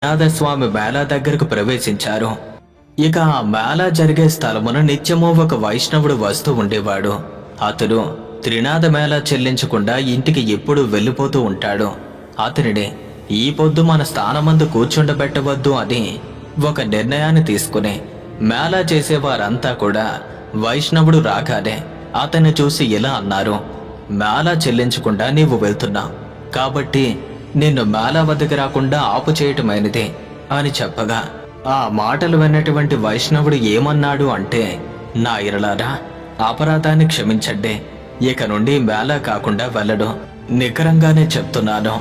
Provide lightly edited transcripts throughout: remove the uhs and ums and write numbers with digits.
నాథస్వామి మేళా దగ్గరకు ప్రవేశించారు. ఇక ఆ మేళా జరిగే స్థలమున నిత్యము ఒక వైష్ణవుడు వస్తూ ఉండేవాడు. అతడు త్రినాథ మేళా చెల్లించకుండా ఇంటికి ఎప్పుడూ వెళ్ళిపోతూ ఉంటాడు. అతనిని ఈ పొద్దు మన స్థానమందు కూర్చుండబెట్టవద్దు అని ఒక నిర్ణయాన్ని తీసుకుని మేళా చేసేవారంతా కూడా వైష్ణవుడు రాగానే అతన్ని చూసి ఇలా అన్నారు: మేళా చెల్లించకుండా నీవు వెళ్తున్నావు కాబట్టి నిన్ను మేళా వద్దకు రాకుండా ఆపు చేయటమైనది అని చెప్పగా, ఆ మాటలు విన్నటువంటి వైష్ణవుడు ఏమన్నాడు అంటే, నా ఇరలారా, అపరాధాన్ని క్షమించండి, ఇక నుండి మేళా కాకుండా వెళ్ళడు. నికరంగానే చెప్తున్నాను,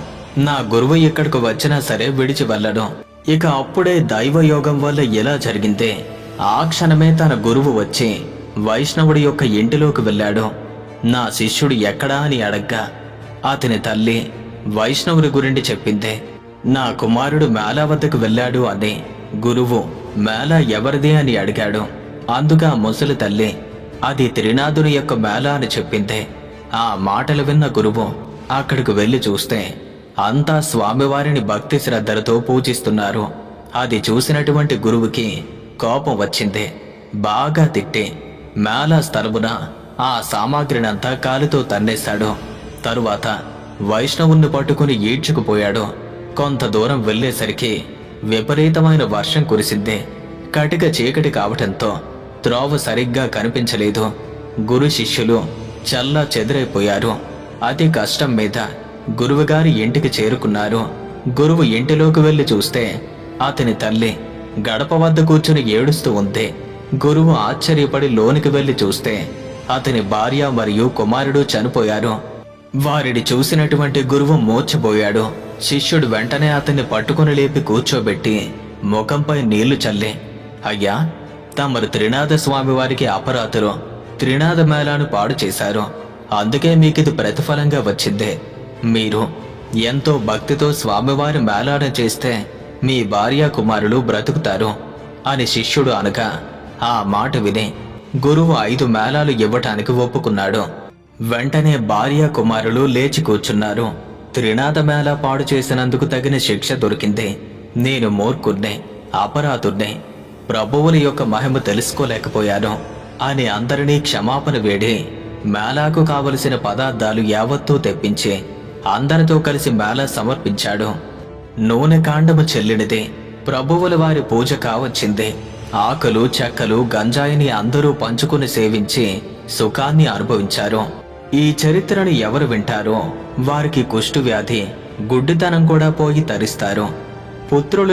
నా గురువు ఇక్కడికి వచ్చినా సరే విడిచి వెళ్ళడు. ఇక అప్పుడే దైవయోగం వల్ల ఎలా జరిగిందే, ఆ క్షణమే తన గురువు వచ్చి వైష్ణవుడి యొక్క ఇంటిలోకి వెళ్ళాడు. నా శిష్యుడు ఎక్కడా అని అడగ్గా అతని తల్లి వైష్ణవుడి గురించి చెప్పిందే. నా కుమారుడు మేళా వద్దకు వెళ్ళాడు అని గురువు మేళా ఎవరిది అని అడిగాడు. అందుగా ముసలి తల్లి అది త్రినాథుని యొక్క మేళా అని చెప్పిందే. ఆ మాటలు విన్న గురువు అక్కడికి వెళ్ళి చూస్తే అంతా స్వామివారిని భక్తి శ్రద్ధలతో పూజిస్తున్నారు. అది చూసినటువంటి గురువుకి కోపం వచ్చింది. బాగా తిట్టి మేళా స్థలమున ఆ సామాగ్రినంతా కాలితో తన్నేశాడు. తరువాత వైష్ణవుణ్ణి పట్టుకుని ఈడ్చుకుపోయాడు. కొంత దూరం వెళ్ళేసరికి విపరీతమైన వర్షం కురిసింది. కటిక చీకటి కావటంతో త్రోవ సరిగ్గా కనిపించలేదు. గురు శిష్యులు చల్లా చెదిరైపోయారు. అతి కష్టం మీద గురువుగారి ఇంటికి చేరుకున్నారు. గురువు ఇంటిలోకి వెళ్లి చూస్తే అతని తల్లి గడప వద్ద కూర్చుని ఏడుస్తూ ఉంది. గురువు ఆశ్చర్యపడి లోనికి వెళ్లి చూస్తే అతని భార్య మరియు కుమారుడు చనిపోయారు. వారిని చూసినటువంటి గురువు మూర్ఛపోయాడు. శిష్యుడు వెంటనే అతన్ని పట్టుకుని లేపి కూర్చోబెట్టి ముఖంపై నీళ్లు చల్లి, అయ్యా, తమరు త్రినాథ స్వామి వారికి అపరాధులు, త్రినాథ మేళాను పాడు చేశారు. అందుకే మీకిది ప్రతిఫలంగా వచ్చింది. మీరు ఎంతో భక్తితో స్వామివారి మేళాను చేస్తే మీ భార్య కుమారులు బ్రతుకుతారు అని శిష్యుడు అనగా, ఆ మాట విని గురువు 5 మేళాలు ఇవ్వటానికి ఒప్పుకున్నాడు. వెంటనే భార్య కుమారులు లేచి కూర్చున్నారు. త్రినాథ మేళా పాడు చేసినందుకు తగిన శిక్ష దొరికింది. నేను మూర్ఖుణ్ణి, అపరాధుణ్ణి, ప్రభువుల యొక్క మహిమ తెలుసుకోలేకపోయాను అని అందరినీ క్షమాపణ వేడి మేళాకు కావలసిన పదార్థాలు యావత్తూ తెప్పించి అందరితో కలిసి మేళా సమర్పించాడు. నూనె కాండము చెల్లినది. ప్రభువుల వారి పూజ కావచ్చింది. ఆకులు చెక్కలు గంజాయిని అందరూ పంచుకుని సేవించి సుఖాన్ని అనుభవించారు. ఈ చరిత్రను ఎవరు వింటారో వారికి కుష్టు వ్యాధి, గుడ్డితనం కూడా పోయి తరిస్తారు. పుత్రులు